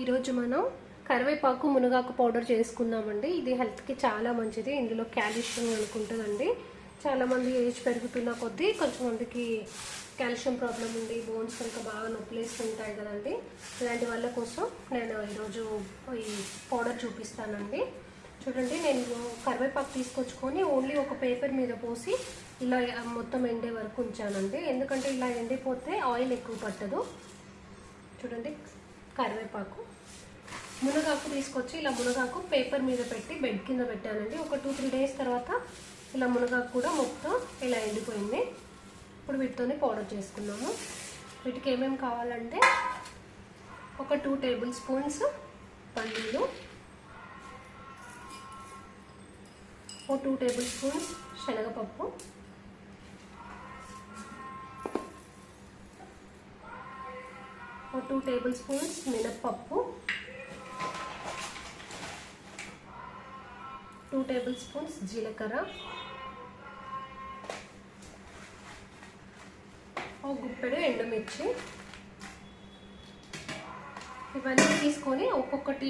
ఈరోజు మనం కరివేపాకు మునగాకు పౌడర్ చేసుకుందామండి. ఇది హెల్త్కి చాలా మంచిది. ఇందులో కాల్షియం అనుకుంటుందండి. చాలామంది ఏజ్ పెరుగుతున్న కొద్దీ కొంచెం మందికి కాల్షియం ప్రాబ్లం ఉండి బోన్స్ కనుక బాగా నొప్పులేస్తుంటాయి కదండి. ఇలాంటి వాళ్ళ కోసం నేను ఈరోజు ఈ పౌడర్ చూపిస్తానండి. చూడండి, నేను కరివేపాకు తీసుకొచ్చుకొని ఓన్లీ ఒక పేపర్ మీద పోసి ఇలా మొత్తం ఎండే వరకు ఉంచానండి. ఎందుకంటే ఇలా ఎండిపోతే ఆయిల్ ఎక్కువ పట్టదు. చూడండి, కరివేపాకు మునగాకు తీసుకొచ్చి ఇలా మునగాకు పేపర్ మీద పెట్టి బెడ్ కింద పెట్టానండి. ఒక 2-3 డేస్ తర్వాత ఇలా మునగాకు కూడా మొత్తం ఇలా ఎండిపోయింది. ఇప్పుడు వీటితోనే పౌడర్ చేసుకున్నాము. వీటికి ఏమేమి కావాలంటే ఒక 2 టేబుల్ స్పూన్స్ పల్లీలు, ఒక 2 టేబుల్ స్పూన్స్ శనగపప్పు, ఒక 2 టేబుల్ స్పూన్స్ మినప్పప్పు, 2 టేబుల్ స్పూన్స్ జీలకర్ర, ఒక గుప్పెడు ఎండుమిర్చి. ఇవన్నీ తీసుకొని ఒక్కొక్కటి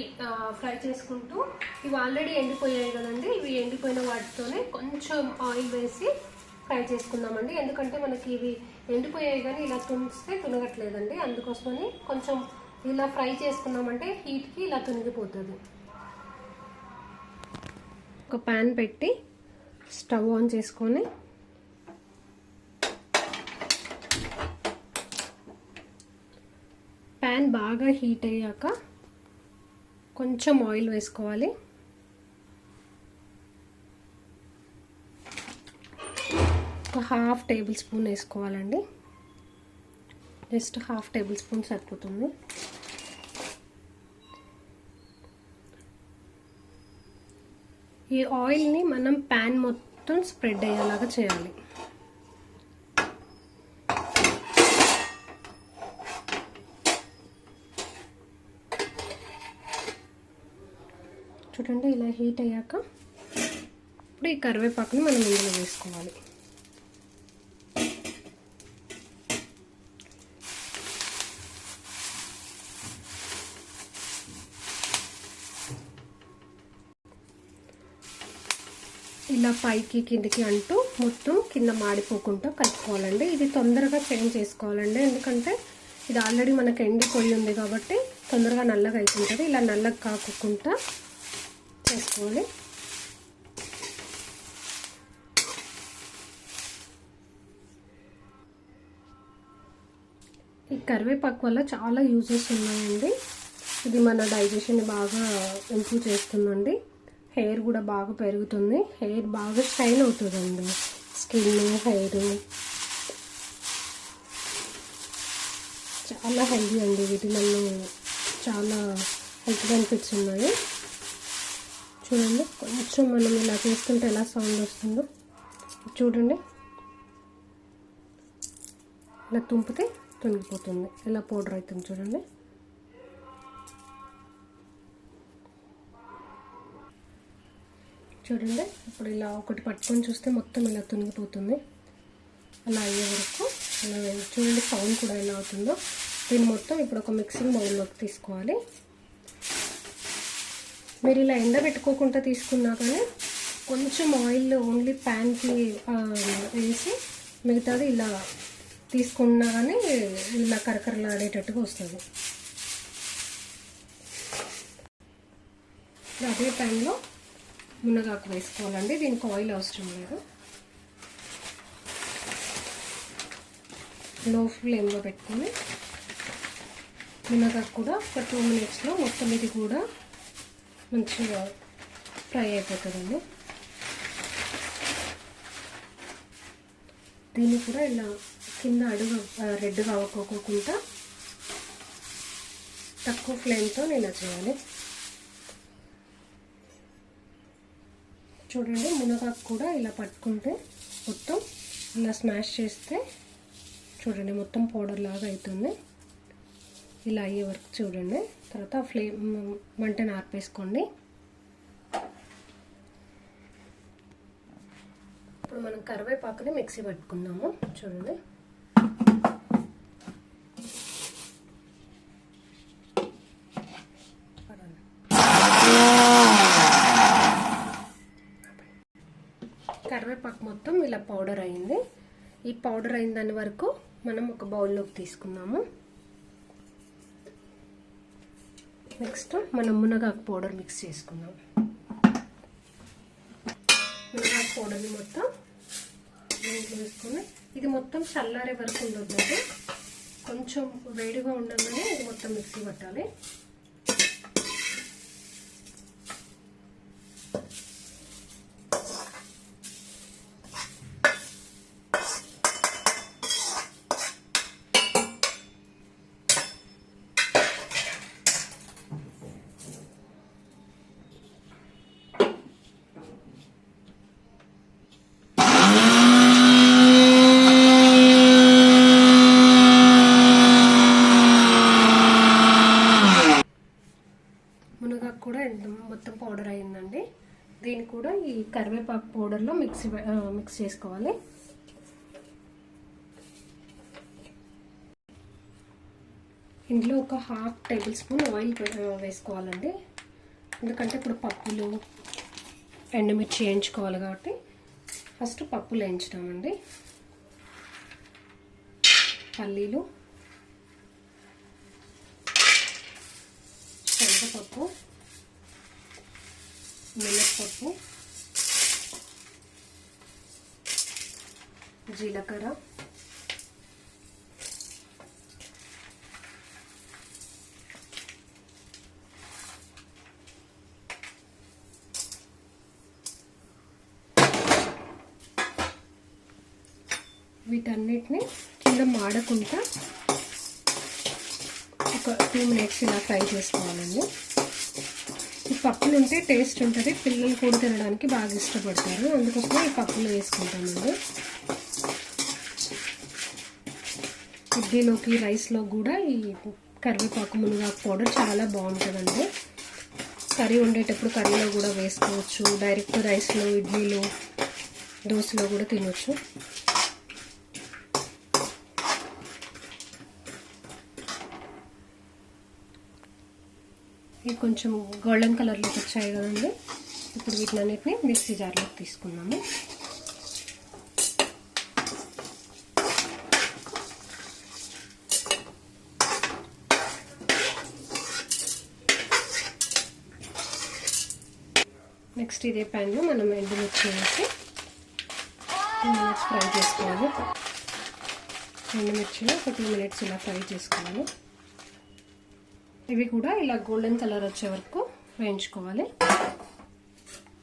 ఫ్రై చేసుకుంటూ, ఇవి ఆల్రెడీ ఎండిపోయాయి కదండి. ఇవి ఎండిపోయిన వాటితోనే కొంచెం ఆయిల్ వేసి ఫ్రై చేసుకుందామండి. ఎందుకంటే మనకి ఇవి ఎండిపోయాయి కానీ ఇలా తునిస్తే తునగట్లేదండి. అందుకోసమని కొంచెం ఇలా ఫ్రై చేసుకున్నామంటే హీట్కి ఇలా తునిగిపోతుంది. ఒక ప్యాన్ పెట్టి స్టవ్ ఆన్ చేసుకొని ప్యాన్ బాగా హీట్ అయ్యాక కొంచెం ఆయిల్ వేసుకోవాలి. ఒక 1/2 టేబుల్ స్పూన్ వేసుకోవాలండి. జస్ట్ 1/2 టేబుల్ స్పూన్ సరిపోతుంది. ఈ ఆయిల్ని మనం ప్యాన్ మొత్తం స్ప్రెడ్ అయ్యేలాగా చేయాలి. చూడండి, ఇలా హీట్ అయ్యాక ఇప్పుడు ఈ కరివేపాకుని మనం ఇందులో వేసుకోవాలి. ఇలా పైకి కిందికి అంటూ మొత్తం కింద మాడిపోకుండా కలుపుకోవాలండి. ఇది తొందరగా చేంజ్ చేసుకోవాలండి. ఎందుకంటే ఇది ఆల్రెడీ మనకు ఎండిపోయి ఉంది కాబట్టి తొందరగా నల్లగా అవుతుంటుంది. ఇలా నల్లగా కాకుండా చేసుకోవాలి. ఈ కరివేపాకు వల్ల చాలా యూజెస్ ఉన్నాయండి. ఇది మన డైజెషన్ బాగా ఇంప్రూవ్ చేస్తుందండి. హెయిర్ కూడా బాగా పెరుగుతుంది. హెయిర్ బాగా షైన్ అవుతుందండి. స్కిన్, హెయిర్ చాలా హెల్దీ అండి. వీటి వల్ల చాలా హెల్త్ బెనిఫిట్స్ ఉన్నాయి. చూడండి, కొంచెం మనం ఇలా చేసుకుంటే ఎలా సౌండ్ వస్తుందో చూడండి. ఇలా తుంపితే తునిగిపోతుంది. ఇలా పౌడర్ అవుతుంది చూడండి. చూడండి, ఇప్పుడు ఇలా ఒకటి పట్టుకొని చూస్తే మొత్తం ఇలా తునిగిపోతుంది. అలా అయ్యే వరకు అలా చూడండి, సౌండ్ కూడా ఎలా అవుతుందో. దీన్ని మొత్తం ఇప్పుడు ఒక మిక్సింగ్ బౌల్లోకి తీసుకోవాలి. మీరు ఇలా ఎండబెట్టుకోకుండా తీసుకున్నా కానీ కొంచెం ఆయిల్ ఓన్లీ ప్యాన్కి వేసి మిగతాది ఇలా తీసుకున్నా కానీ ఇలా కరకరలాడేటట్టుగా వస్తుంది. అదే టైంలో మునగాకు వేసుకోవాలండి. దీనికి ఆయిల్ అవసరం లేదు. లో ఫ్లేమ్లో పెట్టుకొని మునగాకు కూడా ఒక 2 మినిట్స్లో మొత్తం ఇది కూడా మంచిగా ఫ్రై అయిపోతుందండి. దీన్ని కూడా ఇలా కింద అడుగు రెడ్గా అవ్వకోకుండా తక్కువ ఫ్లేమ్తో ఇలా చేయాలి. చూడండి, మునగాకు కూడా ఇలా పట్టుకుంటే మొత్తం ఇలా స్మాష్ చేస్తే చూడండి మొత్తం పౌడర్ లాగా అవుతుంది. ఇలా అయ్యే వరకు చూడండి. తర్వాత ఫ్లేమ్ మంటను ఆర్పేసుకోండి. ఇప్పుడు మనం కరివేపాకుని మిక్సీ పట్టుకుందాము. చూడండి, కరివేపాకు మొత్తం ఇలా పౌడర్ అయింది. ఈ పౌడర్ అయిన దాని వరకు మనం ఒక బౌల్లోకి తీసుకుందాము. నెక్స్ట్ మనం మునగాకు పౌడర్ మిక్స్ చేసుకుందాం. మునగాకు పౌడర్ని మొత్తం వేసుకొని ఇది మొత్తం చల్లారే వరకు ఉండొద్దండి. కొంచెం వేడిగా ఉండగానే ఇది మొత్తం మిక్సీ పట్టాలి. మునగాకు కూడా మొత్తం పౌడర్ అయిందండి. దీన్ని కూడా ఈ కరివేపాకు పౌడర్లో మిక్స్ చేసుకోవాలి. ఇందులో ఒక ½ టేబుల్ స్పూన్ ఆయిల్ వేసుకోవాలండి. ఎందుకంటే ఇప్పుడు పప్పులు ఎండుమిర్చి వేయించుకోవాలి కాబట్టి ఫస్ట్ పప్పులు వేయించుతామండి. పల్లీలు, శనగపప్పు, మినప్పప్పు, జీలకర్ర, వీటన్నిటిని కింద మాడకుండా ఒక 2 మినిట్స్ ఇలా ఫ్రై చేసుకోవాలండి. ఈ పప్పులు ఉంటే టేస్ట్ ఉంటుంది, పిల్లలు కూడా తినడానికి బాగా ఇష్టపడతారు. అందుకోసం ఈ పప్పులు వేసుకుంటామండి. ఇడ్లీలోకి రైస్లో కూడా ఈ కరివేపాకు మునగాకు పౌడర్ చాలా బాగుంటుందండి. కర్రీ వండేటప్పుడు కర్రీలో కూడా వేసుకోవచ్చు, డైరెక్ట్ రైస్లో, ఇడ్లీలో, దోశలో కూడా తినవచ్చు. ఇవి కొంచెం గోల్డెన్ కలర్లోకి వచ్చాయి కదండి. ఇప్పుడు వీటినన్నిటిని మిక్సీ జార్లోకి తీసుకున్నాము. నెక్స్ట్ ఇదే ప్యాన్లో మనం ఎండుమిర్చి వేసి 2 మినిట్స్ ఫ్రై చేసుకోవాలి. ఎండుమిర్చిని ఒక 2 మినిట్స్ ఇలా ఫ్రై చేసుకోవాలి. ఇవి కూడా ఇలా గోల్డెన్ కలర్ వచ్చే వరకు వేయించుకోవాలి.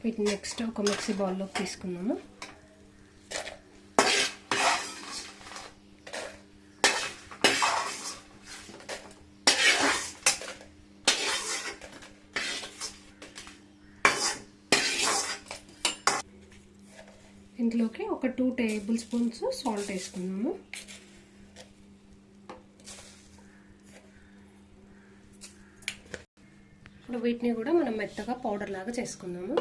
వీటిని నెక్స్ట్ ఒక మిక్సీ బౌల్లోకి తీసుకున్నాము. ఇందులోకి ఒక 2 టేబుల్ స్పూన్స్ సాల్ట్ వేసుకున్నాము. ఇప్పుడు వీటిని కూడా మనం మెత్తగా పౌడర్ లాగా చేసుకుందాము.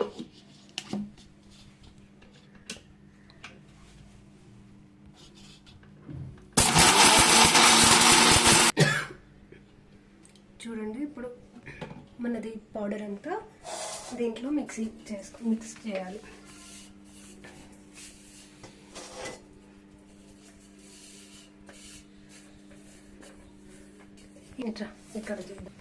చూడండి, ఇప్పుడు మనది పౌడర్ అంతా దీంట్లో మిక్స్ చేయాలి. ఇక్కడ చూద్దాం.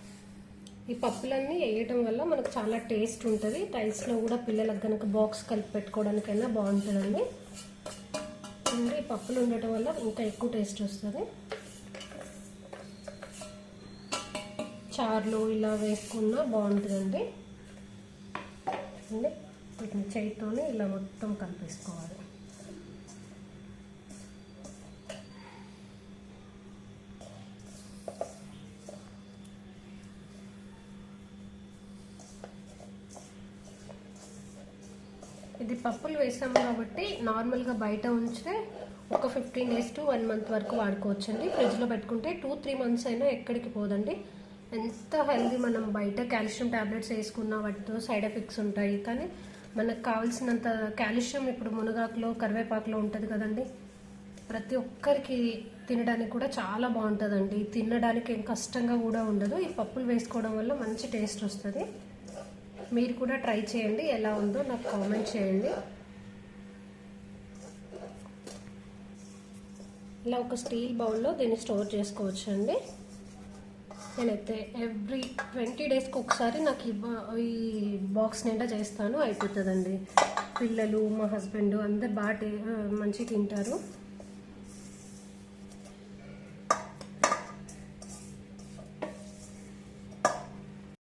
ఈ పప్పులన్నీ వేయటం వల్ల మనకు చాలా టేస్ట్ ఉంటుంది. రైస్లో కూడా పిల్లలకు కనుక బాక్స్ కలిపి పెట్టుకోవడానికైనా బాగుంటుందండి. అంటే ఈ పప్పులు ఉండటం వల్ల ఇంకా ఎక్కువ టేస్ట్ వస్తుంది. చారులో ఇలా వేసుకున్నా బాగుంటుందండి. వీటిని చేతితోనే ఇలా మొత్తం కలిపేసుకోవాలి. ఇది పప్పులు వేసాము కాబట్టి నార్మల్గా బయట ఉంచితే ఒక 15 days to 1 month వరకు వాడుకోవచ్చండి. ఫ్రిడ్జ్లో పెట్టుకుంటే 2-3 months అయినా ఎక్కడికి పోదండి. ఎంత హెల్దీ. మనం బయట కాల్షియం టాబ్లెట్స్ వేసుకున్న వాటితో సైడ్ ఎఫెక్ట్స్ ఉంటాయి, కానీ మనకు కావాల్సినంత కాల్షియం ఇప్పుడు మునగాకులో, కరివేపాకులో ఉంటుంది కదండి. ప్రతి ఒక్కరికి తినడానికి కూడా చాలా బాగుంటుందండి. తినడానికి ఏం కష్టంగా కూడా ఉండదు. ఈ పప్పులు వేసుకోవడం వల్ల మంచి టేస్ట్ వస్తుంది. మీరు కూడా ట్రై చేయండి, ఎలా ఉందో నాకు కామెంట్ చేయండి. ఇలా ఒక స్టీల్ బౌల్లో దీన్ని స్టోర్ చేసుకోవచ్చు అండి. నేనైతే ఎవ్రీ 20 డేస్కి ఒకసారి నాకు ఈ బాక్స్ నిండా చేస్తాను, అయిపోతుందండి. పిల్లలు, మా హస్బెండ్ అందరు బాగా మంచిగా తింటారు.